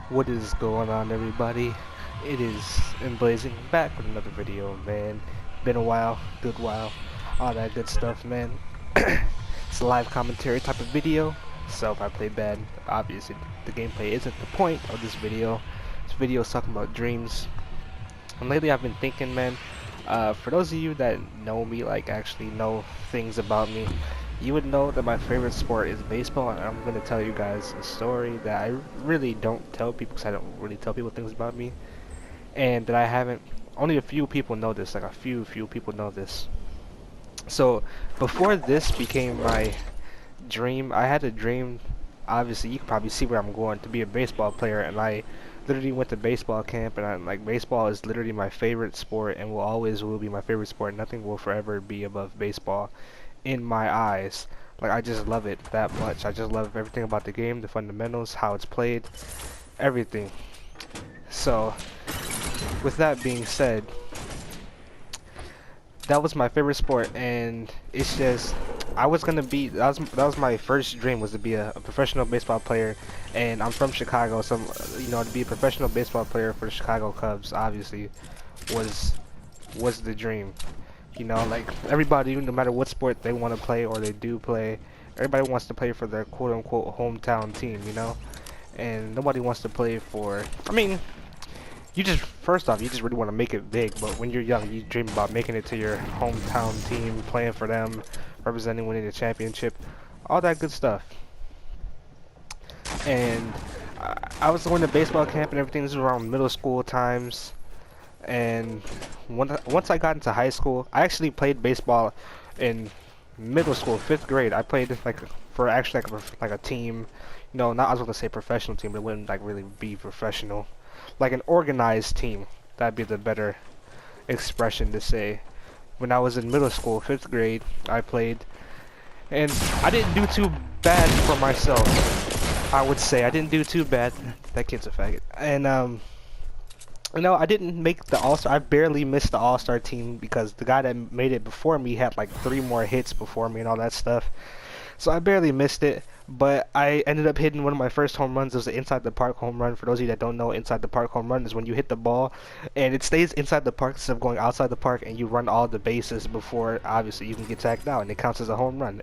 What is going on, everybody? It is Emblazing back with another video, man. Been a while, good while, all that good stuff, man. It's a live commentary type of video, so if I play bad, obviously the gameplay isn't the point of this video. This video is talking about dreams. And lately I've been thinking, man, for those of you that know me, like actually know things about me, you would know that my favorite sport is baseball, and I'm going to tell you guys a story that I really don't tell people because I don't really tell people things about me, and that I haven't, only a few people know this, like a few people know this. So, before this became my dream, I had a dream, obviously you can probably see where I'm going, to be a baseball player, and I literally went to baseball camp, and like baseball is literally my favorite sport and will be my favorite sport. Nothing will forever be above baseball in my eyes. Like I just love it that much. I just love everything about the game, the fundamentals, how it's played, everything. So, with that being said, that was my favorite sport, and it's just I was gonna be that was my first dream, was to be a professional baseball player, and I'm from Chicago, so to be a professional baseball player for the Chicago Cubs obviously was the dream. Like everybody, no matter what sport they want to play or they do play, everybody wants to play for their quote unquote hometown team, and nobody wants to play for. I mean, first off, you just really want to make it big, but when you're young, you dream about making it to your hometown team, playing for them, representing, winning the championship, all that good stuff. And I was going to baseball camp and everything. This was around middle school times, and once I got into high school, I actually played baseball in middle school, 5th grade. I played like for actually like a team, not I was gonna say professional team, but it wouldn't like really be professional, like an organized team. That'd be the better expression to say. When I was in middle school, 5th grade, I played, and I didn't do too bad for myself. I would say I didn't do too bad. That kid's a faggot. And I didn't make the All-Star. I barely missed the All-Star team because the guy that made it before me had like 3 more hits before me and all that stuff. So I barely missed it, but I ended up hitting one of my first home runs. It was an inside the park home run. For those of you that don't know, inside the park home run is when you hit the ball and it stays inside the park instead of going outside the park, and you run all the bases before obviously you can get tagged out, and it counts as a home run.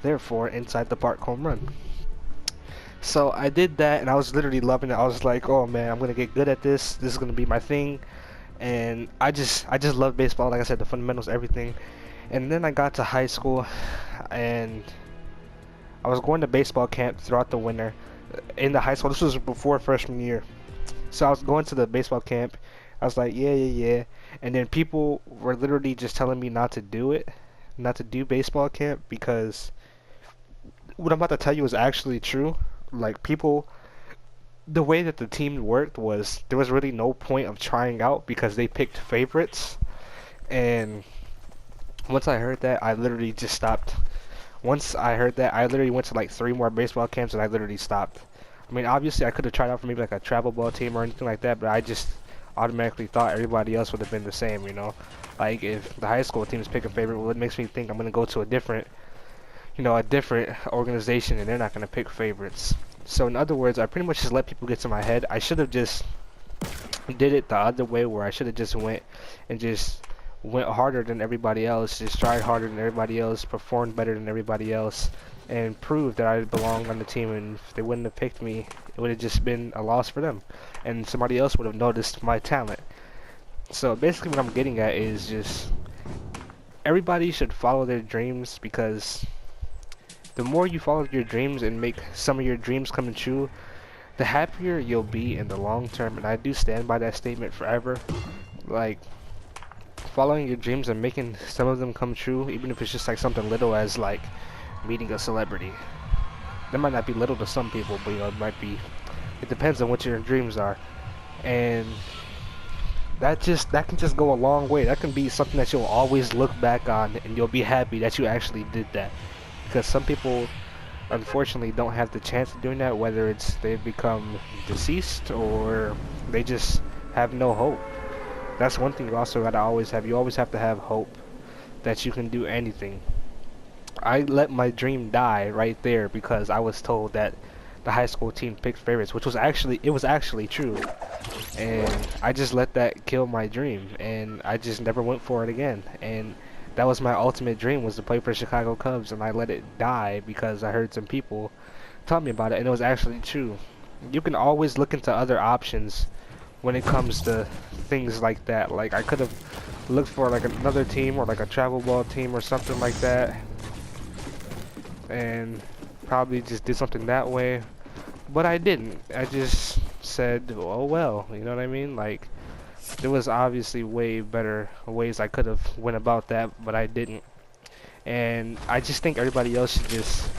Therefore, inside the park home run. So I did that, and I was literally loving it. I was like, oh man, I'm gonna get good at this. This is gonna be my thing. And I just love baseball. Like I said, the fundamentals, everything. And then I got to high school, and I was going to baseball camp throughout the winter. In the high school, this was before freshman year. So I was going to the baseball camp. I was like, yeah. And then people were literally just telling me not to do it, not to do baseball camp, because what I'm about to tell you is actually true. Like people, the way that the team worked was there was really no point of trying out because they picked favorites. And once I heard that, I literally just stopped. Once I heard that, I literally went to like 3 more baseball camps, and I literally stopped. I mean, obviously I could have tried out for maybe like a travel ball team or anything like that, but I just automatically thought everybody else would have been the same. Like if the high school teams pick a favorite, well, it makes me think I'm gonna go to a different organization, and they're not gonna pick favorites. So in other words, I pretty much just let people get to my head. I should have just did it the other way, where I should have just went harder than everybody else, just tried harder than everybody else, performed better than everybody else, and proved that I belonged on the team. And if they wouldn't have picked me, it would have just been a loss for them, and somebody else would have noticed my talent. So basically what I'm getting at is just everybody should follow their dreams, because the more you follow your dreams and make some of your dreams come true, the happier you'll be in the long term. And I do stand by that statement forever. Like, following your dreams and making some of them come true, even if it's just like something little as like meeting a celebrity. That might not be little to some people, but it depends on what your dreams are. And that can just go a long way. That can be something that you'll always look back on, and you'll be happy that you actually did that. Because some people unfortunately don't have the chance of doing that, whether it's they've become deceased or they just have no hope. That's one thing you also gotta always have. You always have to have hope that you can do anything. I let my dream die right there because I was told that the high school team picked favorites, which was actually true. And I just let that kill my dream, and I just never went for it again. And that was my ultimate dream, was to play for the Chicago Cubs, and I let it die because I heard some people tell me about it, and it was actually true. You can always look into other options when it comes to things like that. Like, I could have looked for like another team, or like a travel ball team or something like that, and probably just did something that way, but I didn't. I just said, oh well, you know what I mean? Like, there was obviously way better ways I could have went about that, but I didn't. And I just think everybody else should just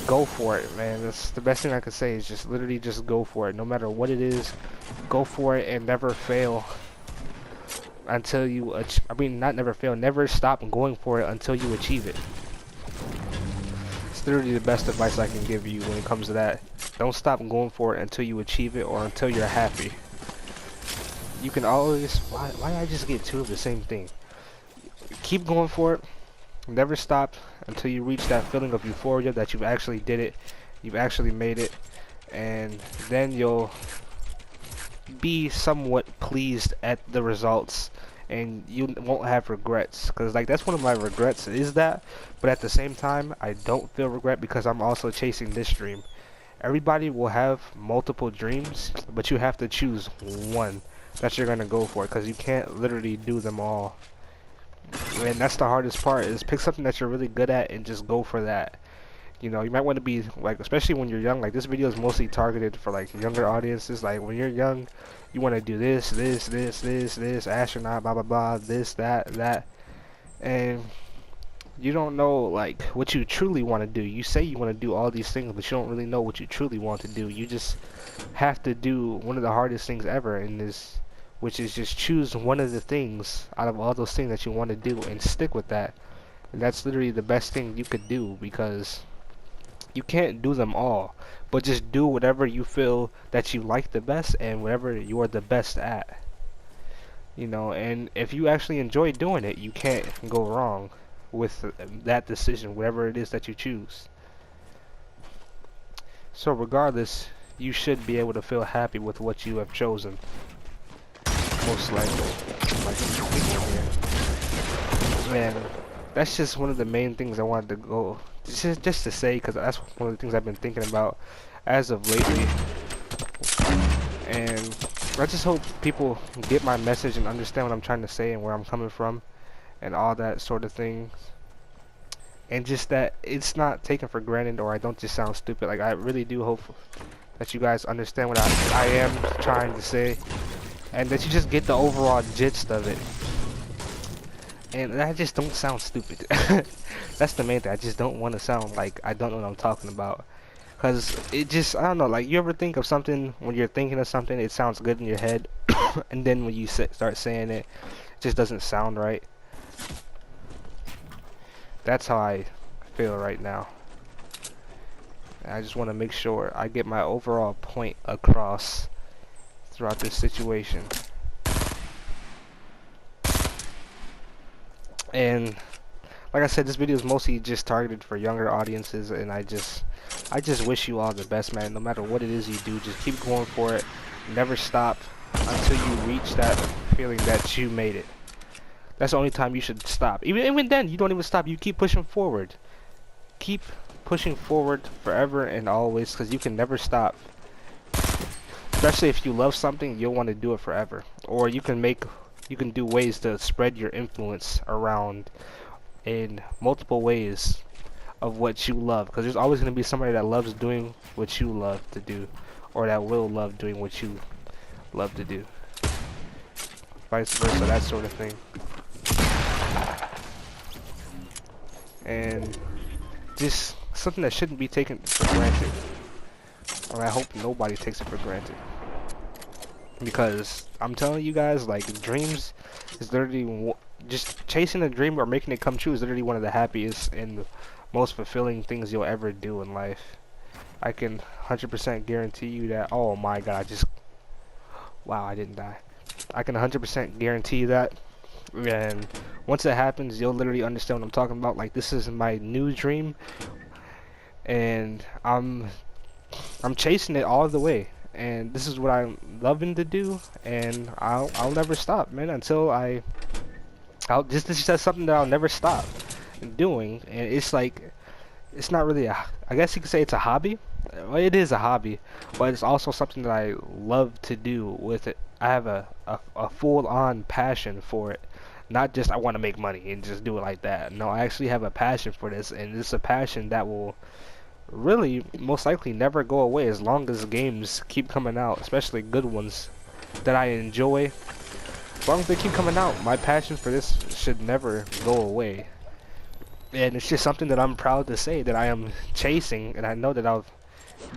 go for it, man. That's the best thing I could say, is just literally just go for it. No matter what it is, go for it and never fail until you, I mean, not never fail, never stop going for it until you achieve it. It's literally the best advice I can give you when it comes to that. Don't stop going for it until you achieve it, or until you're happy. You can always, why did I just get two of the same thing? Keep going for it. Never stop until you reach that feeling of euphoria that you've actually did it, you've actually made it, and then you'll be somewhat pleased at the results, and you won't have regrets. Because like, that's one of my regrets, is that, but at the same time I don't feel regret because I'm also chasing this dream. Everybody will have multiple dreams, but you have to choose one that you're gonna go for, because you can't literally do them all. And that's the hardest part, is pick something that you're really good at and just go for that. You know, you might want to be like, especially when you're young, like this video is mostly targeted for like younger audiences. Like, when you're young, you want to do this, astronaut, blah blah blah, this, that, and you don't know like what you truly want to do. You say you want to do all these things, but you don't really know what you truly want to do. You just have to do one of the hardest things ever in this, which is just choose one of the things out of all those things that you want to do and stick with that. And that's literally the best thing you could do, because you can't do them all, but just do whatever you feel that you like the best and whatever you are the best at. You know, and if you actually enjoy doing it, you can't go wrong with that decision, whatever it is that you choose. So regardless, you should be able to feel happy with what you have chosen. Most likely. Man, that's just one of the main things I wanted to go just to say, because that's one of the things I've been thinking about as of lately. And I just hope people get my message and understand what I'm trying to say and where I'm coming from and all that sort of things. And just that it's not taken for granted, or I don't just sound stupid. Like, I really do hope that you guys understand what I am trying to say, and that you just get the overall gist of it. And I just don't sound stupid. That's the main thing. I just don't want to sound like I don't know what I'm talking about. Because it just, I don't know, like, you ever think of something, when you're thinking of something, it sounds good in your head, and then when you start saying it, it just doesn't sound right. That's how I feel right now. And I just want to make sure I get my overall point across throughout this situation. And like I said, this video is mostly just targeted for younger audiences, and I just wish you all the best, man. No matter what it is you do, just keep going for it. Never stop until you reach that feeling that you made it. That's the only time you should stop. Even then, you don't even stop. You keep pushing forward. Keep pushing forward forever and always, because you can never stop. Especially if you love something, you'll want to do it forever. Or you can do ways to spread your influence around in multiple ways of what you love, because there's always going to be somebody that loves doing what you love to do, or that will love doing what you love to do. Vice versa, that sort of thing. And just something that shouldn't be taken for granted. And I hope nobody takes it for granted. Because I'm telling you guys, like, dreams is literally just chasing a dream or making it come true is literally one of the happiest and most fulfilling things you'll ever do in life. I can 100% guarantee you that. Oh my god, wow, I didn't die. I can 100% guarantee you that. And once it happens, you'll literally understand what I'm talking about. Like, this is my new dream, and I'm I'm chasing it all the way, and this is what I'm loving to do, and I'll never stop, man, until this is just something that I'll never stop doing. And it's like, it's not really I guess you could say it's a hobby. Well, it is a hobby, but it's also something that I love to do with it. I have a full-on passion for it. Not just I want to make money and just do it like that. No, I actually have a passion for this, and it's a passion that will really most likely never go away as long as games keep coming out, especially good ones that I enjoy. As long as they keep coming out, my passion for this should never go away. And it's just something that I'm proud to say that I am chasing, and I know that I'll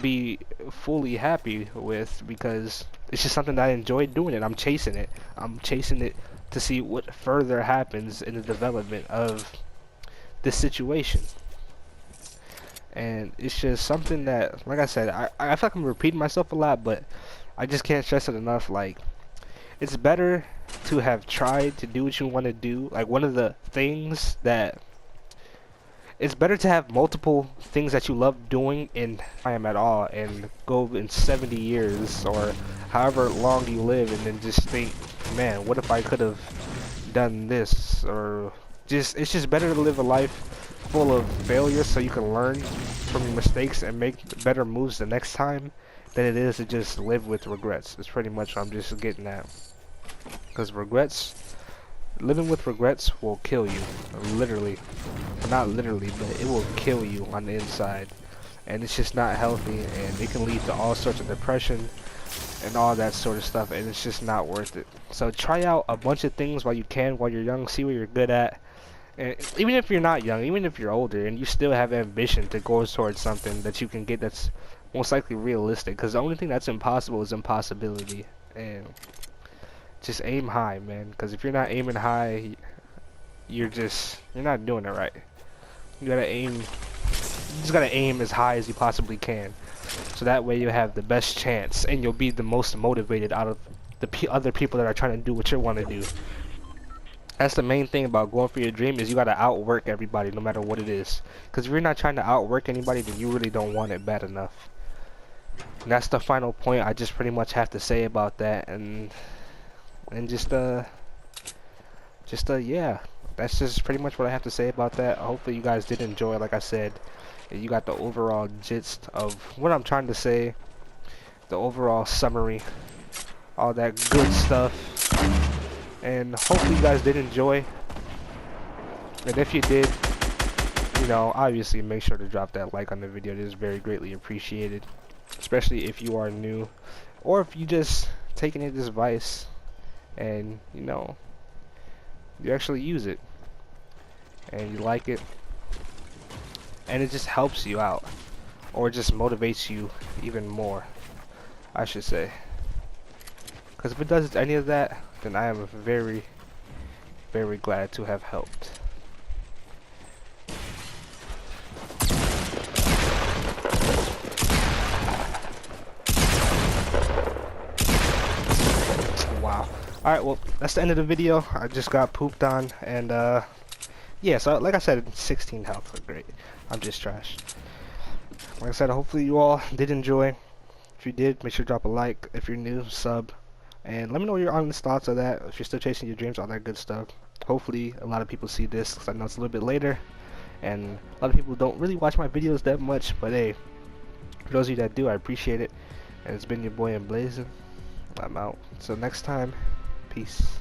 be fully happy with, because it's just something that I enjoy doing, and I'm chasing it. I'm chasing it to see what further happens in the development of this situation. And it's just something that, like I said, I feel like I'm repeating myself a lot, but I just can't stress it enough. Like, it's better to have tried to do what you want to do. Like, one of the things that it's better to have multiple things that you love doing in time at all, and go in 70 years or however long you live, and then just think, man, what if I could have done this? Or just, it's just better to live a life full of failures so you can learn from your mistakes and make better moves the next time, than it is to just live with regrets. It's pretty much what I'm just getting at. Because living with regrets will kill you, literally. Well, not literally, but it will kill you on the inside. And it's just not healthy, and it can lead to all sorts of depression and all that sort of stuff, and it's just not worth it. So try out a bunch of things while you can, while you're young, see what you're good at. And even if you're not young, even if you're older, and you still have ambition to go towards something that you can get that's most likely realistic, because the only thing that's impossible is impossibility. And just aim high, man, because if you're not aiming high, you're not doing it right. You just gotta aim as high as you possibly can, so that way you have the best chance, and you'll be the most motivated out of the other people that are trying to do what you want to do. That's the main thing about going for your dream, is you gotta outwork everybody, no matter what it is. Because if you're not trying to outwork anybody, then you really don't want it bad enough. And that's the final point I just pretty much have to say about that. And yeah, that's just pretty much what I have to say about that. Hopefully you guys did enjoy. Like I said, you got the overall gist of what I'm trying to say, the overall summary, all that good stuff. And hopefully you guys did enjoy. And if you did, you know, obviously make sure to drop that like on the video. It is very greatly appreciated, especially if you are new, or if you just taking this advice and, you know, you actually use it and you like it, and it just helps you out, or it just motivates you even more, I should say. Because if it does any of that, then I am very, very glad to have helped. Wow. Alright, well, that's the end of the video. I just got pooped on, and yeah, so like I said, 16 health, great. I'm just trash. Like I said, hopefully you all did enjoy. If you did, make sure to drop a like. If you're new, sub. And let me know your honest thoughts of that, if you're still chasing your dreams, all that good stuff. Hopefully a lot of people see this, because I know it's a little bit later, and a lot of people don't really watch my videos that much, but hey, for those of you that do, I appreciate it. And it's been your boy Emblazing. I'm out. So next time, peace.